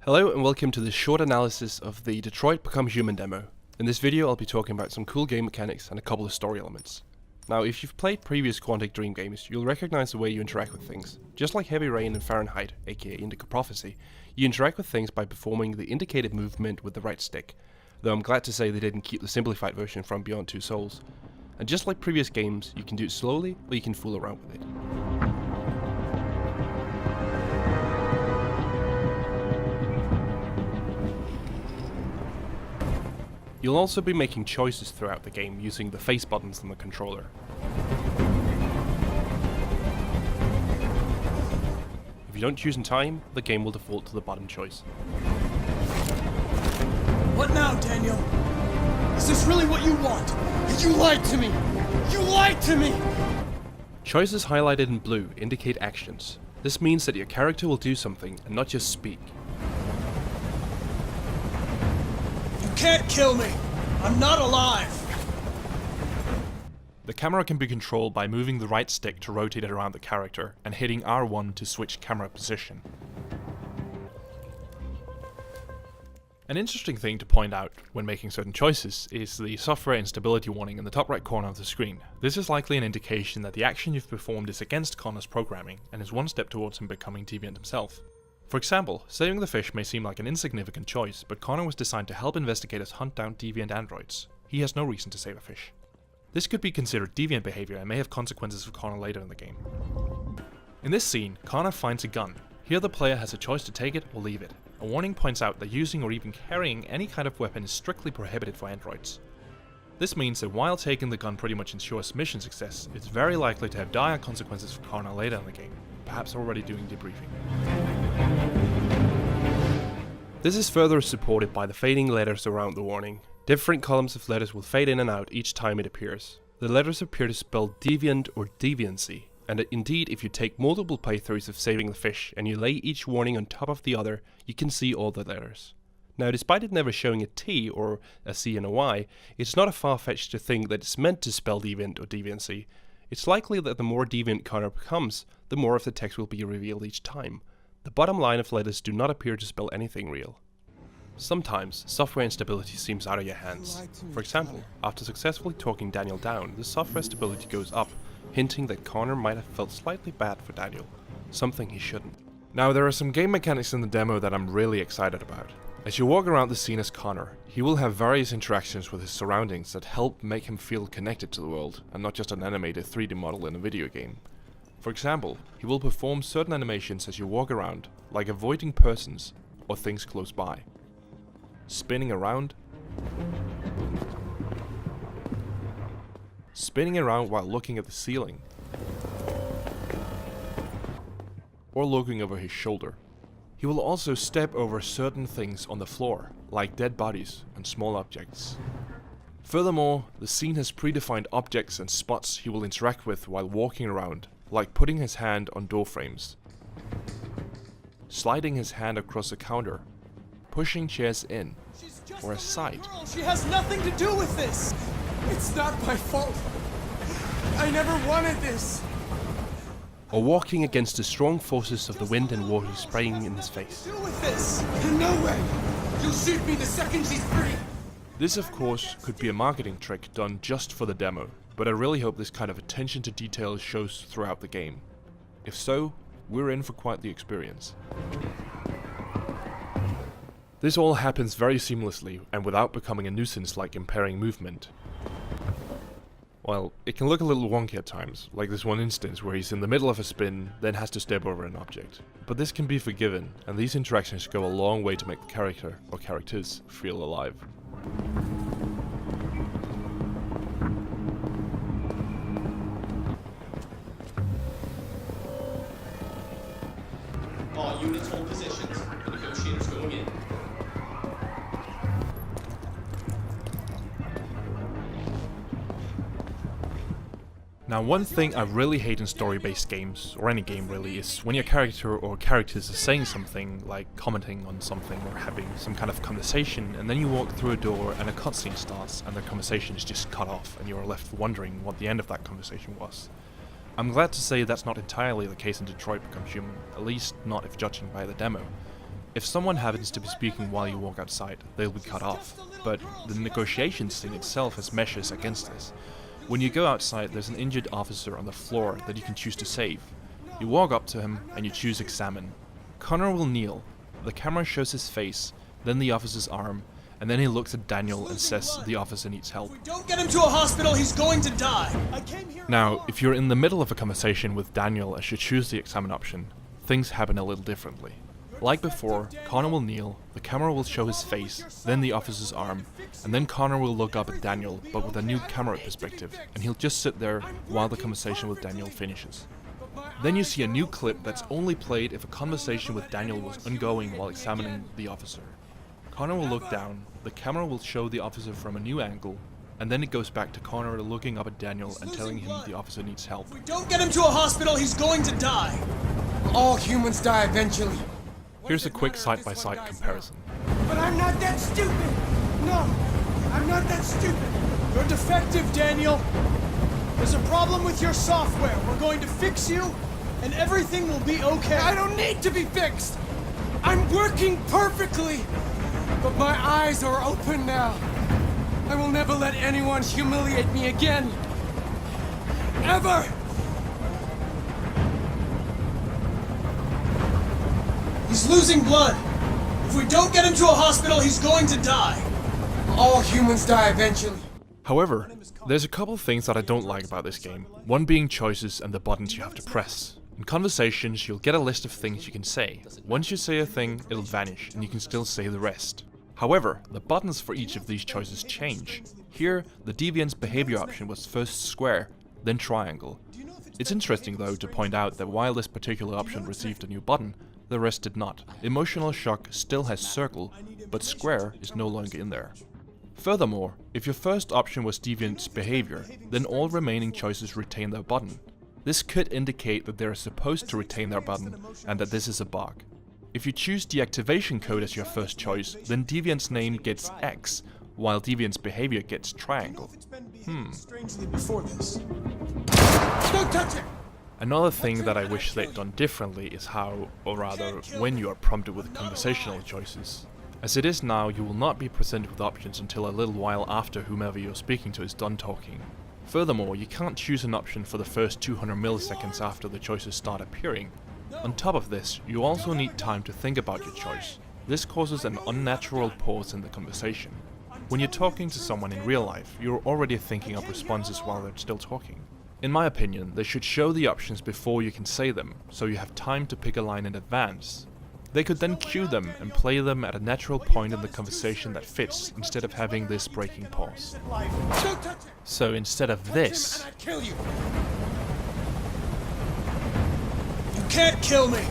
Hello and welcome to this short analysis of the Detroit Become Human demo. In this video I'll be talking about some cool game mechanics and a couple of story elements. Now if you've played previous Quantic Dream games, you'll recognize the way you interact with things. Just like Heavy Rain and Fahrenheit, aka Indica Prophecy, you interact with things by performing the indicated movement with the right stick, though I'm glad to say they didn't keep the simplified version from Beyond Two Souls. And just like previous games, you can do it slowly or you can fool around with it. You'll also be making choices throughout the game using the face buttons on the controller. If you don't choose in time, the game will default to the bottom choice. What now, Daniel? Is this really what you want? You lied to me! You lied to me! Choices highlighted in blue indicate actions. This means that your character will do something and not just speak. You can't kill me! I'm not alive! The camera can be controlled by moving the right stick to rotate it around the character and hitting R1 to switch camera position. An interesting thing to point out when making certain choices is the software instability warning in the top right corner of the screen. This is likely an indication that the action you've performed is against Connor's programming and is one step towards him becoming deviant himself. For example, saving the fish may seem like an insignificant choice, but Connor was designed to help investigators hunt down deviant androids. He has no reason to save a fish. This could be considered deviant behavior and may have consequences for Connor later in the game. In this scene, Connor finds a gun. Here the player has a choice to take it or leave it. A warning points out that using or even carrying any kind of weapon is strictly prohibited for androids. This means that while taking the gun pretty much ensures mission success, it's very likely to have dire consequences for Connor later in the game, perhaps already doing debriefing. This is further supported by the fading letters around the warning. Different columns of letters will fade in and out each time it appears. The letters appear to spell deviant or deviancy, and indeed if you take multiple playthroughs of saving the fish and you lay each warning on top of the other, you can see all the letters. Now despite it never showing a T or a C and a Y, it's not a far-fetched to think that it's meant to spell deviant or deviancy. It's likely that the more deviant Connor becomes, the more of the text will be revealed each time. The bottom line of letters do not appear to spell anything real. Sometimes, software instability seems out of your hands. For example, after successfully talking Daniel down, the software stability goes up, hinting that Connor might have felt slightly bad for Daniel, something he shouldn't. Now there are some game mechanics in the demo that I'm really excited about. As you walk around the scene as Connor, he will have various interactions with his surroundings that help make him feel connected to the world, and not just an animated 3D model in a video game. For example, he will perform certain animations as you walk around, like avoiding persons or things close by. Spinning around. Spinning around while looking at the ceiling. Or looking over his shoulder. He will also step over certain things on the floor, like dead bodies and small objects. Furthermore, the scene has predefined objects and spots he will interact with while walking around, like putting his hand on door frames, sliding his hand across a counter, pushing chairs in, or aside. She has nothing to do with this! It's not my fault! I never wanted this! Or walking against the strong forces of the wind and water spraying in his face. Do with this! No way! You'll shoot me the second she's free! This of course could be a marketing trick done just for the demo, but I really hope this kind of attention to detail shows throughout the game. If so, we're in for quite the experience. This all happens very seamlessly and without becoming a nuisance like impairing movement. Well, it can look a little wonky at times, like this one instance where he's in the middle of a spin, then has to step over an object. But this can be forgiven, and these interactions go a long way to make the character, or characters, feel alive. All units hold positions. The negotiators going in. Now one thing I really hate in story-based games, or any game really, is when your character or characters are saying something, like commenting on something or having some kind of conversation, and then you walk through a door and a cutscene starts and the conversation is just cut off and you're left wondering what the end of that conversation was. I'm glad to say that's not entirely the case in Detroit Become Human, at least not if judging by the demo. If someone happens to be speaking while you walk outside, they'll be cut off. But the negotiations thing itself has measures against this. When you go outside, there's an injured officer on the floor that you can choose to save. You walk up to him and you choose examine. Connor will kneel. The camera shows his face, then the officer's arm, and then he looks at Daniel and says the officer needs help. If we don't get him to a hospital, he's going to die. Now, if you're in the middle of a conversation with Daniel as you choose the examine option, things happen a little differently. Like before, Connor will kneel, the camera will show his face, then the officer's arm, and then Connor will look up at Daniel, but with a new camera perspective, and he'll just sit there while the conversation with Daniel finishes. Then you see a new clip that's only played if a conversation with Daniel was ongoing while examining the officer. Connor will look down, the camera will show the officer from a new angle, and then it goes back to Connor looking up at Daniel and telling him the officer needs help. If we don't get him to a hospital, he's going to die. All humans die eventually. Here's a quick side-by-side comparison. But I'm not that stupid! No! I'm not that stupid! You're defective, Daniel! There's a problem with your software. We're going to fix you, and everything will be okay. I don't need to be fixed! I'm working perfectly! But my eyes are open now. I will never let anyone humiliate me again. Ever! He's losing blood. If we don't get him to a hospital, he's going to die. All humans die eventually. However, there's a couple things that I don't like about this game, one being choices and the buttons you have to press. In conversations, you'll get a list of things you can say. Once you say a thing, it'll vanish, and you can still say the rest. However, the buttons for each of these choices change. Here, the deviant's behavior option was first square, then triangle. It's interesting though to point out that while this particular option received a new button, the rest did not. Emotional shock still has circle, but square is no longer in there. Furthermore, if your first option was deviant's behavior, then all remaining choices retain their button. This could indicate that they are supposed to retain their button, and that this is a bug. If you choose deactivation code as your first choice, then deviant's name gets X, while deviant's behavior gets triangle. Strangely before this. Don't touch it! Another thing that I wish they'd done differently is how, or rather, when you are prompted with conversational choices. As it is now, you will not be presented with options until a little while after whomever you're speaking to is done talking. Furthermore, you can't choose an option for the first 200 milliseconds after the choices start appearing. On top of this, you also need time to think about your choice. This causes an unnatural pause in the conversation. When you're talking to someone in real life, you're already thinking up responses while they're still talking. In my opinion, they should show the options before you can say them, so you have time to pick a line in advance. They could then cue them and play them at a natural point in the conversation that fits, instead of having this breaking pause. So instead of this, You can't kill me!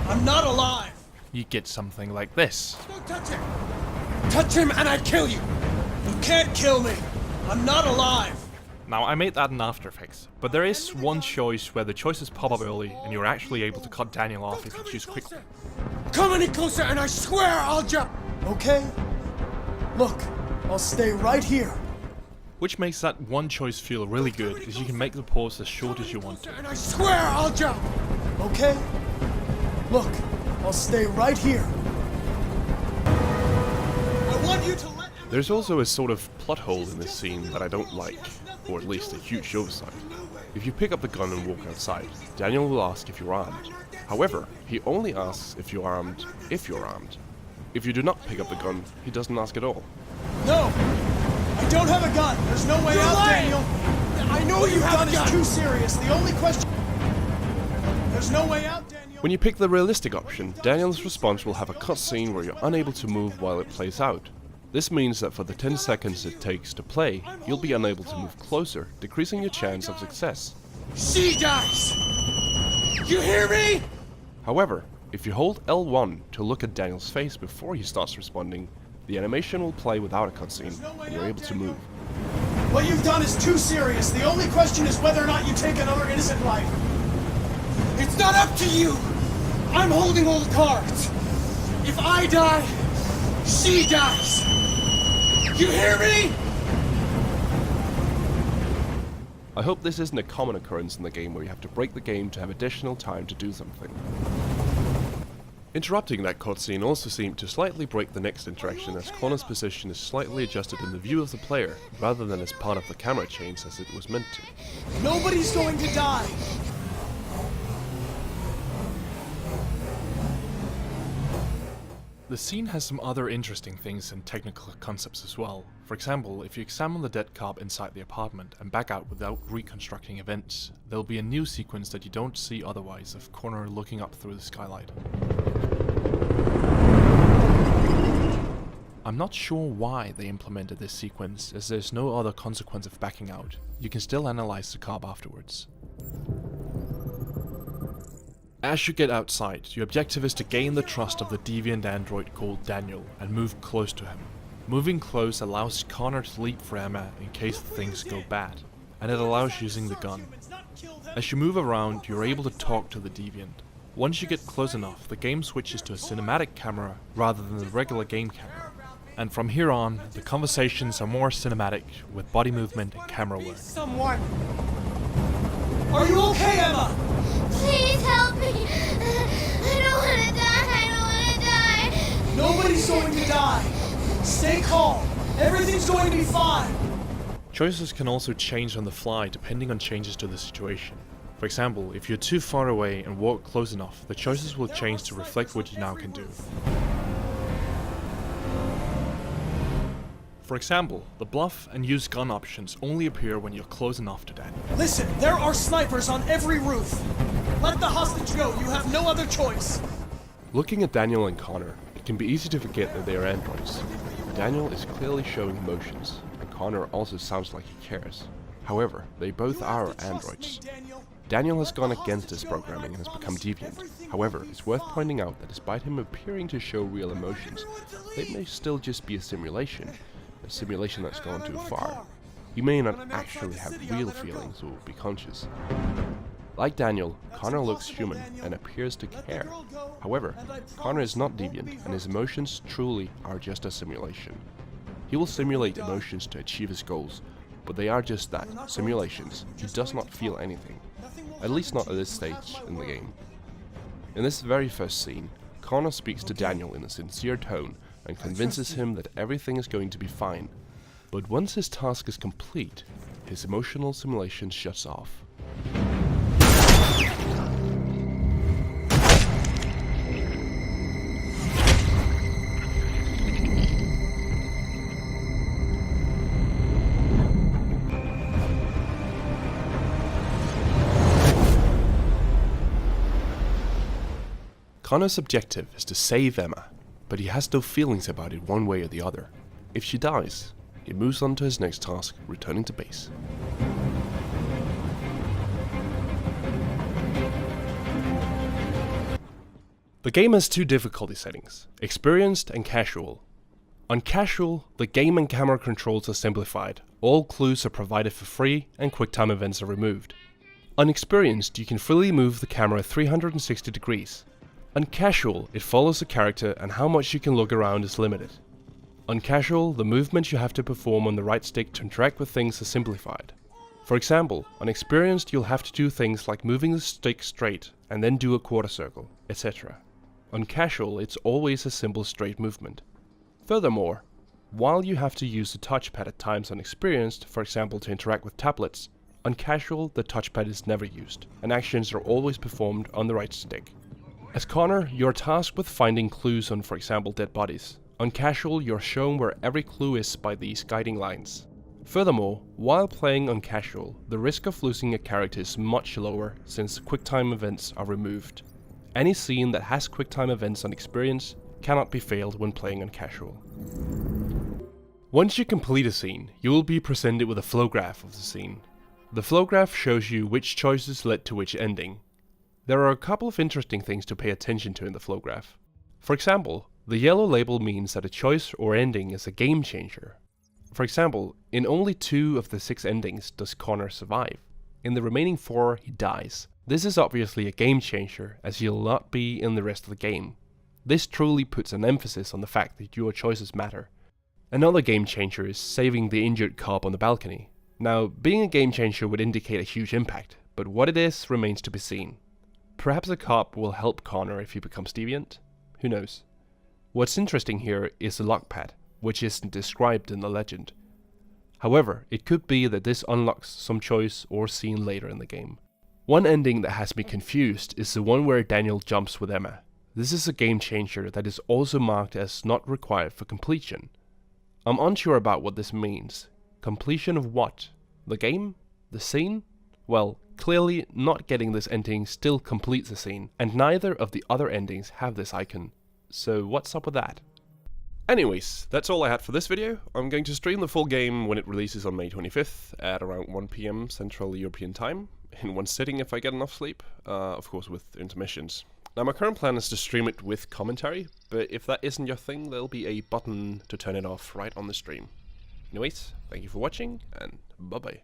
I'm not alive! you get something like this. Don't touch him! Touch him and I kill you! You can't kill me! I'm not alive! Now, I made that in After Effects, but there is one choice where the choices pop up early and you're actually able to cut Daniel off if you choose quickly. Come any closer and I swear I'll jump! Okay? Look, I'll stay right here. Which makes that one choice feel really good, as you can make the pause as short as you want to. And I swear I'll jump! Okay? Look, I'll stay right here. I want you to let... There's also a sort of plot hole in this scene that I don't like, or at least a huge oversight. If you pick up the gun and walk outside, Daniel will ask if you're armed. However, he only asks if you're armed if you're armed. If you do not pick up the gun, he doesn't ask at all. No! I don't have a gun! There's no way out, Daniel! I know what you've done is too serious. The only question... There's no way out, Daniel! When you pick the realistic option, Daniel's response will have a cutscene where you're unable to move while it plays out. This means that for the 10 seconds it takes to play, you'll be unable to move closer, decreasing your chance of success. She dies! You hear me? However, if you hold L1 to look at Daniel's face before he starts responding, the animation will play without a cutscene, and you're able to move. What you've done is too serious. The only question is whether or not you take another innocent life. It's not up to you! I'm holding all the cards. If I die, she dies! You hear me? I hope this isn't a common occurrence in the game where you have to break the game to have additional time to do something. Interrupting that cutscene also seemed to slightly break the next interaction, as Connor's position is slightly adjusted in the view of the player, rather than as part of the camera change as it was meant to. Nobody's going to die! The scene has some other interesting things and technical concepts as well. For example, if you examine the dead cop inside the apartment and back out without reconstructing events, there'll be a new sequence that you don't see otherwise of Connor looking up through the skylight. I'm not sure why they implemented this sequence, as there's no other consequence of backing out. You can still analyze the cop afterwards. As you get outside, your objective is to gain the trust of the deviant android called Daniel and move close to him. Moving close allows Connor to leap for Emma in case things go bad, and it allows using the gun. As you move around, you're able to talk to the deviant. Once you get close enough, the game switches to a cinematic camera rather than the regular game camera. And from here on, the conversations are more cinematic with body movement and camera work. Someone! Are you okay, Emma? Please help me. I don't want to die. I don't want to die. Nobody's going to die. Stay calm. Everything's going to be fine. Choices can also change on the fly depending on changes to the situation. For example, if you're too far away and walk close enough, the choices will change to reflect what you now can do. For example, the bluff and use gun options only appear when you're close enough to Daniel. Listen, there are snipers on every roof. Let the hostage go. You have no other choice. Looking at Daniel and Connor, it can be easy to forget that they are androids. Daniel is clearly showing emotions, and Connor also sounds like he cares. However, they both are androids. Daniel has gone against this programming and has become deviant. However, it's worth pointing out that despite him appearing to show real emotions, they may still just be a simulation that's gone too far. He may not actually have real feelings or be conscious. Like Daniel, Connor looks human and appears to care. However, Connor is not deviant, and his emotions truly are just a simulation. He will simulate emotions to achieve his goals, but they are just that, simulations. He does not feel anything. At least not at this stage in the game. In this very first scene, Connor speaks to Daniel in a sincere tone and convinces him that everything is going to be fine. But once his task is complete, his emotional simulation shuts off. Connor's objective is to save Emma, but he has no feelings about it one way or the other. If she dies, he moves on to his next task, returning to base. The game has two difficulty settings, experienced and casual. On casual, the game and camera controls are simplified, all clues are provided for free, and QuickTime events are removed. On experienced, you can freely move the camera 360 degrees. On casual, it follows the character and how much you can look around is limited. On casual, the movements you have to perform on the right stick to interact with things are simplified. For example, on experienced you'll have to do things like moving the stick straight and then do a quarter circle, etc. On casual, it's always a simple straight movement. Furthermore, while you have to use the touchpad at times on experienced, for example to interact with tablets, on casual the touchpad is never used, and actions are always performed on the right stick. As Connor, you're tasked with finding clues on, for example, dead bodies. On casual, you're shown where every clue is by these guiding lines. Furthermore, while playing on casual, the risk of losing a character is much lower since QuickTime events are removed. Any scene that has QuickTime events on experience cannot be failed when playing on casual. Once you complete a scene, you will be presented with a flow graph of the scene. The flow graph shows you which choices led to which ending. There are a couple of interesting things to pay attention to in the flow graph. For example, the yellow label means that a choice or ending is a game changer. For example, in only 2 of the 6 endings does Connor survive. In the remaining 4, he dies. This is obviously a game changer, as he'll not be in the rest of the game. This truly puts an emphasis on the fact that your choices matter. Another game changer is saving the injured cop on the balcony. Now, being a game changer would indicate a huge impact, but what it is remains to be seen. Perhaps a cop will help Connor if he becomes deviant. Who knows? What's interesting here is the lock pad, which isn't described in the legend. However, it could be that this unlocks some choice or scene later in the game. One ending that has me confused is the one where Daniel jumps with Emma. This is a game changer that is also marked as not required for completion. I'm unsure about what this means. Completion of what? The game? The scene? Well, clearly not getting this ending still completes the scene, and neither of the other endings have this icon. So what's up with that? Anyways, that's all I had for this video. I'm going to stream the full game when it releases on May 25th at around 1 PM Central European Time, in one sitting if I get enough sleep, of course with intermissions. Now my current plan is to stream it with commentary, but if that isn't your thing, there'll be a button to turn it off right on the stream. Anyways, thank you for watching, and bye bye.